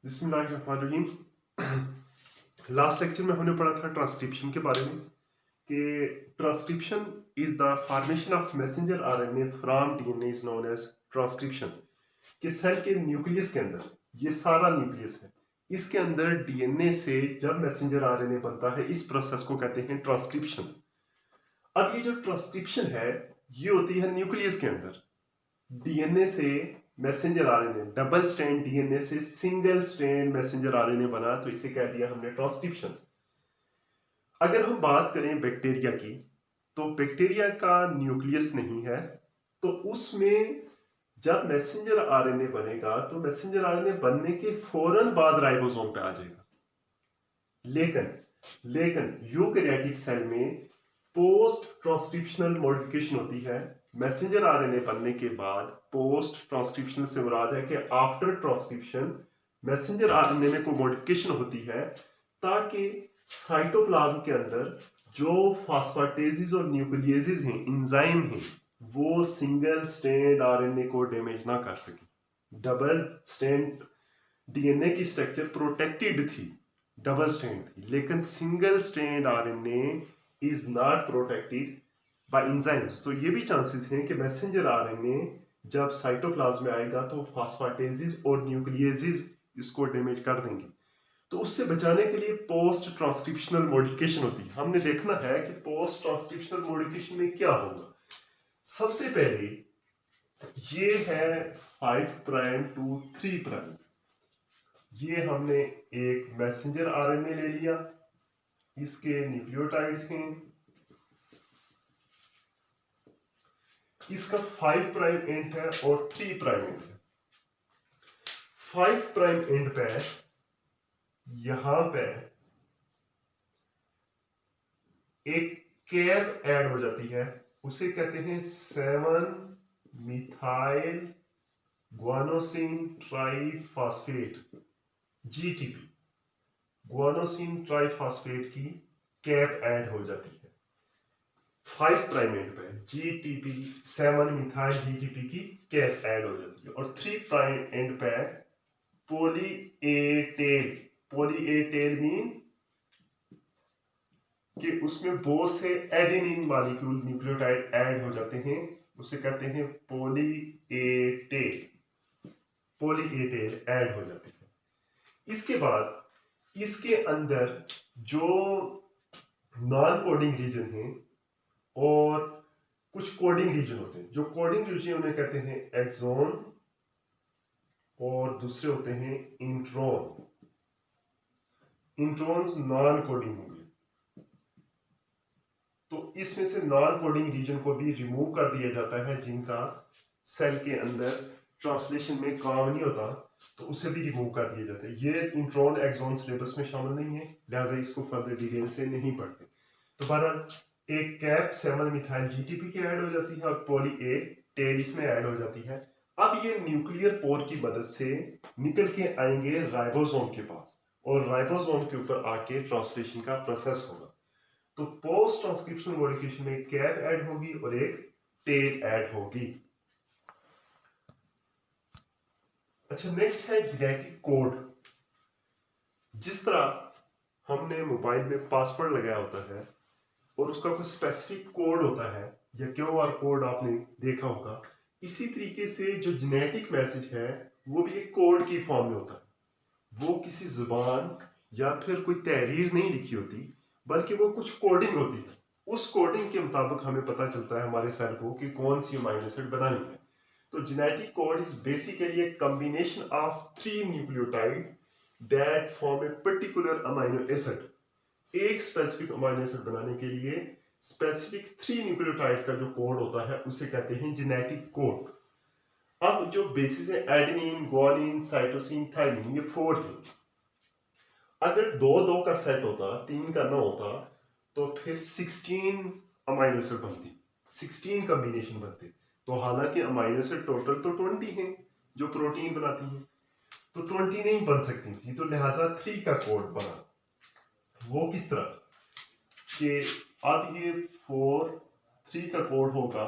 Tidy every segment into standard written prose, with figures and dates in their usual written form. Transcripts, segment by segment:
बिस्मिल्लाहिर्रहमानिर्रहीम। Last lecture में हमने पढ़ा था ट्रांसक्रिप्शन के बारे में कि transcription is the formation of messenger RNA from DNA is known as transcription. कि सेल के न्यूक्लियस के अंदर, ये सारा न्यूक्लियस है, इसके अंदर डीएनए से जब मैसेंजर आरएनए बनता है, इस प्रोसेस को कहते हैं ट्रांसक्रिप्शन। अब ये जो ट्रांसक्रिप्शन है, ये होती है न्यूक्लियस के अंदर। डीएनए से messenger RNA, double strand DNA से सिंगल स्ट्रैंड मैसेंजर आरएनए बना, तो इसे कह दिया हमने ट्रांसक्रिप्शन। अगर हम बात करें बैक्टीरिया की, तो बैक्टीरिया का न्यूक्लियस नहीं है, तो उसमें जब मैसेंजर आरएनए बनेगा तो मैसेंजर आरएनए बनने के फौरन बाद राइबोसोम पे आ जाएगा। लेकिन यूकैरियोटिक सेल में पोस्ट ट्रांसक्रिप्शनल मॉडिफिकेशन होती है। मैसेंजर आरएनए बनने के बाद पोस्ट ट्रांसक्रिप्शन से मुराद है कि आफ्टर ट्रांसक्रिप्शन मैसेंजर आरएनए में कोई मॉडिफिकेशन होती है, ताकि साइटोप्लाज्म के अंदर जो फॉस्फेटेजेस और न्यूक्लियेसेस हैं, एंजाइम हैं, वो सिंगल स्ट्रैंड आरएनए को डैमेज ना कर सके। डबल स्ट्रैंड डीएनए की स्ट्रक्चर प्रोटेक्टेड थी, डबल स्ट्रैंड थी, लेकिन single strand RNA is not protected by enzymes. तो ये भी चांसेस हैं कि मैसेंजर आरएनए जब साइटोप्लाज्म में आएगा तो फॉस्फेटेजेस और न्यूक्लियेसेस इसको डैमेज कर देंगे। तो उससे बचाने के लिए पोस्ट ट्रांसक्रिप्शनल मॉडिफिकेशन होती है। हमने देखना है कि पोस्ट ट्रांसक्रिप्शनल मॉडिफिकेशन में क्या होगा। सबसे पहले ये है 5 प्राइम टू 3 प्राइम। ये हमने एक मैसेंजर आरएनए ले लिया, इसके न्यूक्लियोटाइड्स हैं, इसका 5 प्राइम एंड है और 3 प्राइम एंड है। 5 प्राइम एंड पे यहां पे एक कैप ऐड हो जाती है, उसे कहते हैं 7 methyl guanosine triphosphate, GTP. Guanosine triphosphate की कैप ऐड हो जाती है 5 प्राइम एंड पे। जीटीपी 7 मिथाइल जीटीपी की कैप ऐड हो जाती है। और 3 प्राइम एंड पे पोली ए टेल मीन कि उसमें बहुत से एडेनिन मॉलिक्यूल न्यूक्लियोटाइड ऐड हो जाते हैं, उसे कहते हैं पोली ए टेल ऐड हो जाती है। इसके बाद इसके अंदर जो नॉन कोडिंग रीजन है और कुछ कोडिंग रीजन होते हैं। जो कोडिंग रीजन उन्हें कहते हैं एक्सोन और दूसरे होते हैं इंट्रॉन। इंट्रॉन्स नॉन कोडिंग होंगे, तो इसमें से नॉन कोडिंग रीजन को भी रिमूव कर दिया जाता है, जिनका सेल के अंदर ट्रांसलेशन में काम नहीं होता, तो उसे भी रिमूव कर दिया जाता है। ये इंट्रॉन एक्सोन सिलेबस में शामिल नहीं है, लिहाजा इसको फर्दर डिटेल से नहीं पढ़ते। तो बहरहाल एक कैप 7 मिथाइल जीटीपी की ऐड हो जाती है और पॉली ए टेल इसमें ऐड हो जाती है। अब ये न्यूक्लियर पोर की मदद से निकल के आएंगे राइबोसोम के पास, और राइबोसोम के ऊपर आके ट्रांसलेशन का प्रोसेस होगा। तो पोस्ट ट्रांसक्रिप्शनल मॉडिफिकेशन में कैप ऐड होगी और एक टेल ऐड होगी। अच्छा, नेक्स्ट है जेनेटिक कोड। जिस तरह हमने मोबाइल में पासवर्ड लगाया होता है और उसका कोई स्पेसिफिक कोड होता है, या क्यूआर कोड आपने देखा होगा, इसी तरीके से जो जेनेटिक मैसेज है वो भी एक कोड की फॉर्म में होता है। वो किसी जुबान या फिर कोई तहरीर नहीं लिखी होती, बल्कि वो कुछ कोडिंग होती है। उस कोडिंग के मुताबिक हमें पता चलता है हमारे सेल को कि कौन सी अमीनो एसिड बनानी है। तो genetic code is basically a combination of 3 nucleotide that form a particular amino acid. एक स्पेसिफिक अमीनो एसिड बनाने के लिए स्पेसिफिक 3 न्यूक्लियोटाइड्स का जो कोड होता है उसे कहते हैं जेनेटिक कोड। अब जो बेसिस है एडेनिन, ग्वानिन, साइटोसिन, थाइमिन, ये 4 है। अगर 2-2 का सेट होता, 3 का ना होता, तो फिर 16 अमीनो एसिड बनती, 16 कॉम्बिनेशन बनते। तो हालांकि अमीनो एसिड टोटल तो 20 हैं जो प्रोटीन बनाती हैं, तो 20 नहीं बन सकती थी, तो लिहाजा 3 का कोड बना। वो किस तरह कि अब ये 3 का कोड होगा,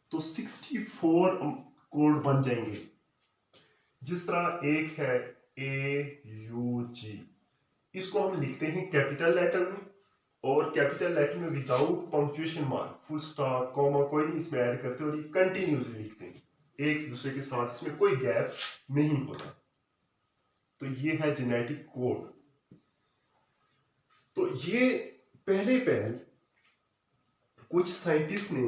तो 64 कोड बन जाएंगे। जिस तरह एक है AUG, इसको हम लिखते हैं कैपिटल लेटर में, और कैपिटल लेटर में without punctuation mark, full stop, comma कोई नहीं इसमें ऐड करते, और ये कंटिन्यूसली लिखते हैं एक दूसरे के साथ, इसमें कोई गैप नहीं होता। तो ये है जेनेटिक कोड। तो ये पहले कुछ साइंटिस्ट ने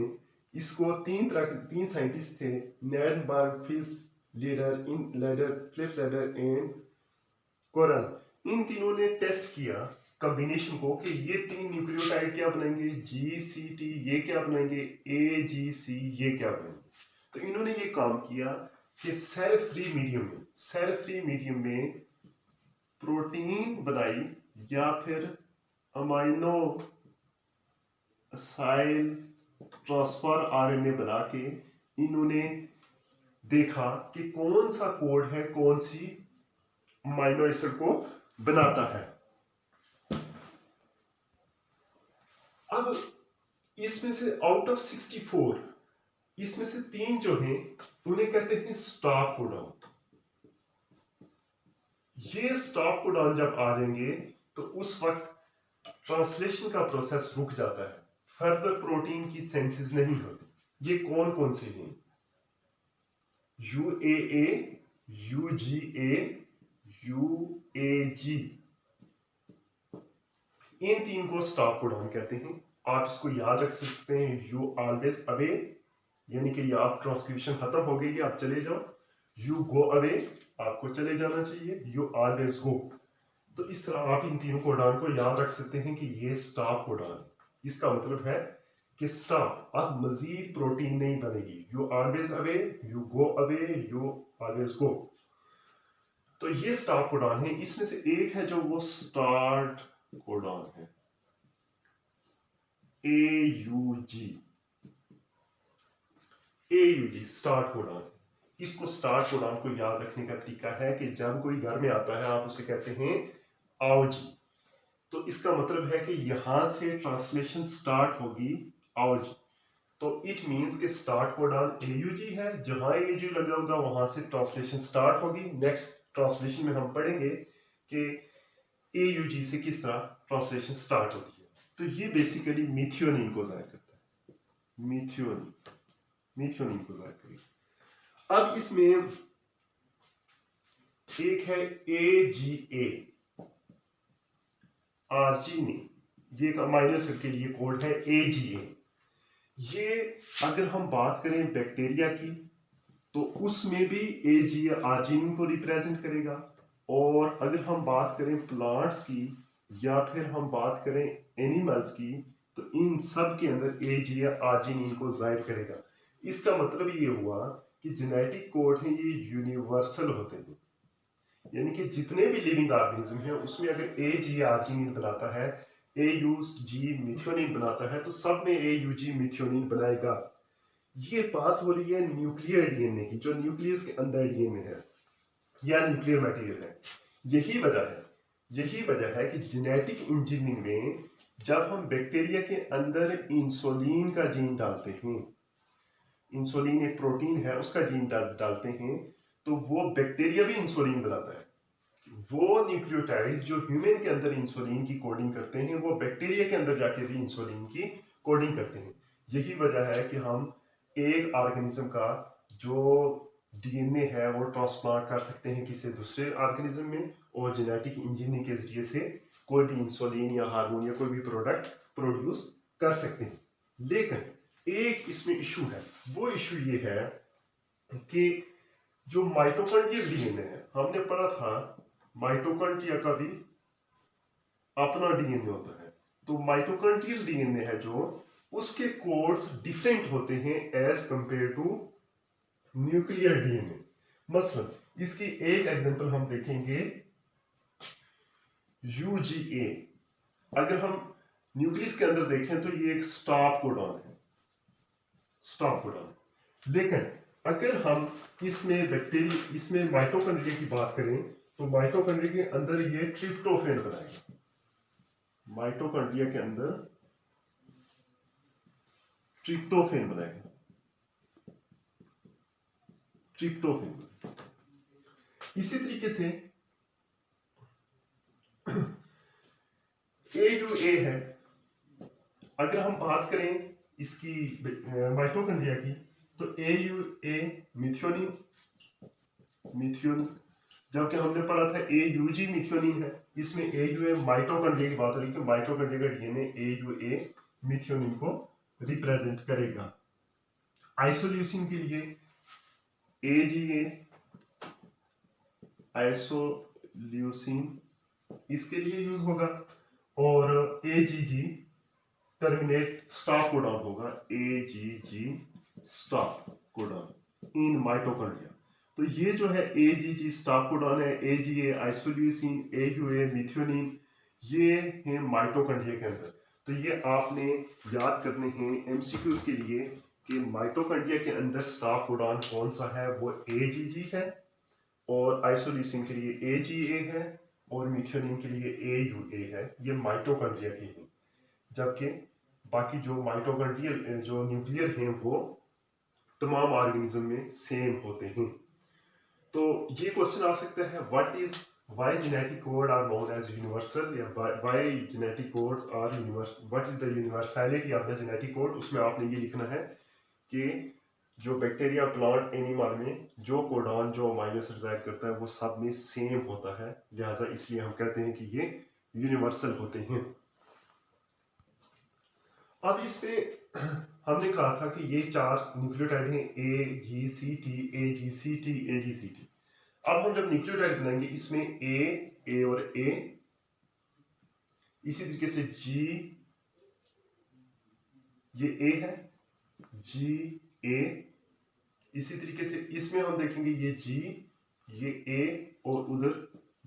इसको तीन साइंटिस्ट थे, नेडनबर्ग, फिलिप्स लेडर एंड कोरन। इन तीनों ने टेस्ट किया कॉम्बिनेशन को कि ये तीन न्यूक्लियोटाइड क्या बनाएंगे, GCT ये क्या बनाएंगे, AGC ये क्या बनाएंगे। तो इन्होंने ये काम किया कि सेल फ्री मीडियम में प्रोटीन बनाई या फिर अमाइनो असाइल ट्रांसफर RNA बना के इन्होंने देखा कि कौन सा कोड है, कौन सी अमाइनो एसिड को बनाता है। अब इसमें से आउट ऑफ 64 इसमें से 3 जो हैं उन्हें कहते हैं स्टॉप कोडॉन। ये स्टॉप कोडॉन जब आ जाएंगे तो उस वक्त ट्रांसलेशन का प्रोसेस रुक जाता है, फर्दर प्रोटीन की सेंसिस नहीं होती। ये कौन कौन से हैं? UAA, UGA, UAG, इन तीन को स्टॉप कोडॉन कहते हैं। आप इसको याद रख सकते हैं, यू ऑलवेज अवे, यानी कि आप ट्रांसक्रिप्शन खत्म हो गई है आप चले जाओ, यू गो अवे आपको चले जाना चाहिए, यू ऑलवेज गो। तो इस तरह आप इन तीनों कोडॉन को याद रख सकते हैं कि ये स्टॉप कोडॉन, इसका मतलब है कि स्टॉप, अब मजीद प्रोटीन नहीं बनेगी, you always away, you go away, you always go. तो ये स्टॉप कोडॉन है। इसमें से एक है जो वो स्टार्ट कोडॉन है, AUG स्टार्ट कोडॉन। इसको स्टार्ट कोडॉन को याद रखने का तरीका है कि जब कोई घर में आता है आप उसे कहते हैं आओ जी, तो इसका मतलब है कि यहां से ट्रांसलेशन स्टार्ट होगी आओ जी। तो इट मींस कि स्टार्ट कोडॉन AUG है, जहां AUG लगा होगा वहां से ट्रांसलेशन स्टार्ट होगी। नेक्स्ट ट्रांसलेशन में हम पढ़ेंगे कि AUG से किस तरह ट्रांसलेशन स्टार्ट होती है। तो ये बेसिकली मिथियोनिन को जाहिर करता है, मिथियोनिन को जाहिर करेगा। अब इसमें एक है AGA, आर्जिनिन, ये एक अमाइनो एसिड के लिए कोड है AGA। ये अगर हम बात करें बैक्टीरिया की तो उसमें भी AGA आर्जिनिन को रिप्रेजेंट करेगा, और अगर हम बात करें प्लांट्स की या फिर हम बात करें एनिमल्स की तो इन सब के अंदर AGA आर्जिनिन को जाहिर करेगा। इसका मतलब ये हुआ कि जेनेटिक कोड है ये यूनिवर्सल होते हैं, यानी कि जितने भी लिविंग ऑर्गेनिज्म हैं उसमें अगर AGA आर्जिनिन बनाता है, AUG मिथियोनिन बनाता है, तो सब में AUG मिथियोनिन बनाएगा। ये बात हो रही है न्यूक्लियर DNA की, जो न्यूक्लियस के अंदर DNA है या न्यूक्लियर मटेरियल है। यही वजह है कि जेनेटिक इंजीनियरिंग में जब हम बैक्टीरिया के अंदर इंसुलिन का जीन डालते हैं, इंसुलिन एक प्रोटीन है उसका जीन डालते हैं, तो वो बैक्टीरिया भी इंसुलिन बनाता है। वो न्यूक्लियोटाइड्स जो ह्यूमन के अंदर इंसुलिन की कोडिंग करते हैं वो बैक्टीरिया के अंदर जाके भी इंसुलिन की कोडिंग करते हैं। यही वजह है कि हम एक ऑर्गेनिज्म का जो DNA है वो ट्रांसप्लांट कर सकते हैं किसी दूसरे ऑर्गेनिज्म में, और जेनेटिक इंजीनियरिंग के जरिए से कोई भी इंसुलिन या हार्मोन या कोई भी प्रोडक्ट प्रोड्यूस कर सकते हैं। लेकिन एक इसमें इशू है, वो इशू ये है कि जो माइटोकॉन्ड्रियल DNA है, हमने पढ़ा था माइटोकॉन्ड्रिया का भी अपना DNA होता है। तो माइटोकॉन्ड्रियल DNA है जो, उसके कोड्स डिफरेंट होते हैं as compared to nuclear DNA। मसलन इसकी एक एग्जांपल हम देखेंगे, UGA। अगर हम न्यूक्लियस के अंदर देखें तो ये एक स्टॉप कोडॉन है, स्टॉप कोडॉन। लेकिन अगर हम इसमें माइटोकॉन्ड्रिया की बात करें तो माइटोकॉन्ड्रिया के अंदर ये ट्रिप्टोफैन बनाएगा, माइटोकॉन्ड्रिया के अंदर ट्रिप्टोफैन बनाएगा, ट्रिप्टोफैन। इसी तरीके से AUA है। अगर हम बात करें इसकी माइटोकॉन्ड्रिया की, तो AUA मिथ्योनिन, जबकि हमने पढ़ा था AUG मिथ्योनिन है। इसमें AUA माइटोकॉन्ड्रिया की बात हो रही है, माइटोकॉन्ड्रिया का डीएनए AUA मिथ्योनिन को रिप्रेजेंट करेगा। आइसोल्यूसिन के लिए AGA, आइसोल्यूसिन इसके लिए यूज होगा, और AGG टर्मिनेट स्टॉप कोडॉन होगा, AGG stop codon in mitochondria. तो ये जो है AGG स्टॉप कोडॉन है, AGA आइसोल्यूसिन, AUA मिथ्योनिन, ये है माइटोकॉन्ड्रिया के अंदर। तो ये आपने याद करने हैं MCQs के लिए कि माइटोकॉन्ड्रिया के अंदर स्टॉप कोडॉन कौन सा है, वो AGG है, और आइसोल्यूसिन के लिए AGA है, और मिथ्योनिन के लिए AUA है। ये माइटोकॉन्ड्रिया के हैं, जबकि बाकी जो माइटोकॉन्ड्रियल जो न्यूक्लियर हैं वो तमाम ऑर्गेनिज्म में सेम होते हैं। तो ये क्वेश्चन आ सकता है, why genetic code are known as universal, या why genetic codes are universal, what is the universality of the genetic code। उसमें आपने ये लिखना है कि जो बैक्टीरिया, प्लांट, एनिमल में जो कोडॉन जो अमीनो एसिड जाहिर करता है वो सब में सेम होता है, लिहाजा इसलिए हम कहते हैं कि ये यूनिवर्सल होते हैं। अब इसमें हमने कहा था कि ये 4 न्यूक्लियोटाइड हैं, AGCT, AGCT, AGCT। अब हम जब न्यूक्लियोटाइड बनाएंगे, इसमें A और A, इसी तरीके से G, ये A है, G A, इसी तरीके से इसमें हम देखेंगे ये G, ये A और उधर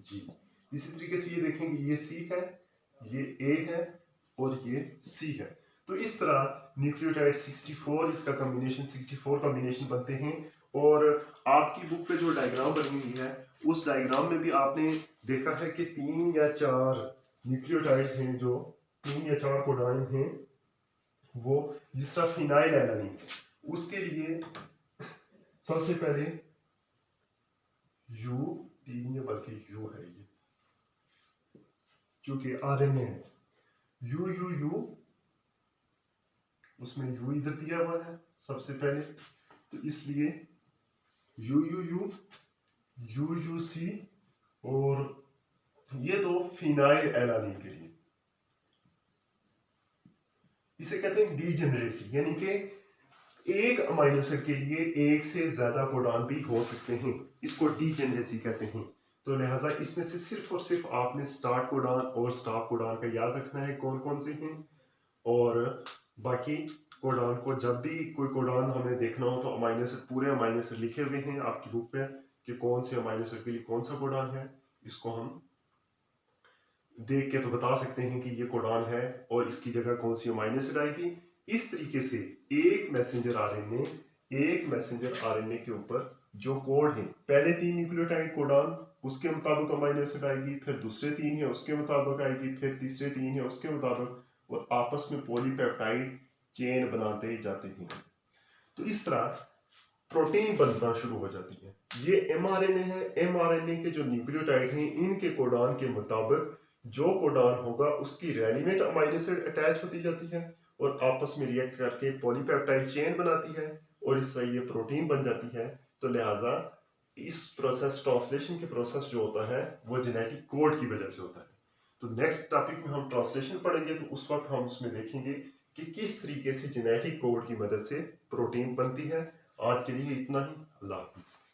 G। इसी तरीके से ये देखेंगे ये C है, ये A है और ये C है। तो इस तरह न्यूक्लियोटाइड 64, इसका कॉम्बिनेशन 64 कॉम्बिनेशन बनते हैं। और आपकी बुक पे जो डायग्राम बनी हुई है, उस डायग्राम में भी आपने देखा है कि 3 या 4 न्यूक्लियोटाइड्स हैं, जो 3 या 4 कोडॉन हैं, वो जिस तरह फिनाइल एलानिन, उसके लिए सबसे पहले U, 3 या बल्कि U है ये, क्योंकि RNA है, U, उसमें U इधर दिया हुआ है सबसे पहले, तो इसलिए U, UUC, और ये दो फिनाइल एलानिन के लिए, इसे कहते हैं डीजेनरेसी, यानी कि एक अमीनो एसिड के लिए एक से ज्यादा कोडॉन भी हो सकते हैं, इसको डीजेनरेसी कहते हैं। तो लिहाजा इसमें से सिर्फ और सिर्फ आपने स्टार्ट कोडॉन और स्टॉप कोडॉन का याद रखना है कौन कौन से हैं, और बाकी कोडॉन को जब भी कोई कोडॉन हमें देखना हो तो अमीनो एसिड, पूरे अमीनो एसिड लिखे हुए हैं आपकी बुक पे कि कौन से अमीनो एसिड के लिए कौन सा कोडॉन है, इसको हम देख के तो बता सकते हैं कि ये कोडॉन है और इसकी जगह कौन सी अमीनो एसिड आएगी। इस तरीके से एक मैसेंजर आरएनए के ऊपर जो कोड है, पहले 3 न्यूक्लियोटाइड कोडॉन, उसके मुताबिक अमीनो एसिड आएगी, फिर दूसरे 3 है उसके मुताबिक आएगी, फिर तीसरे 3 है उसके मुताबिक, और आपस में पॉलीपेप्टाइड चेन बनाते जाते हैं। तो इस तरह प्रोटीन बनना शुरू हो जाती है। ये एमआरएनए है, एमआरएनए के जो न्यूक्लियोटाइड हैं, इनके कोडॉन के मुताबिक जो कोडॉन होगा उसकी रेडीमेड अमीनो एसिड अटैच होती जाती है और आपस में रिएक्ट करके पॉलीपेप्टाइड चेन बनाती है, और इससे ये प्रोटीन बन जाती है। तो लिहाजा इस प्रोसेस, ट्रांसलेशन के प्रोसेस जो होता है वो जेनेटिक कोड की वजह से होता है। तो नेक्स्ट टॉपिक में हम ट्रांसलेशन पढ़ेंगे, तो उस वक्त हम उसमें देखेंगे कि किस तरीके से जेनेटिक कोड की मदद से प्रोटीन बनती है। आज के लिए इतना ही, अल्लाह हाफिज़।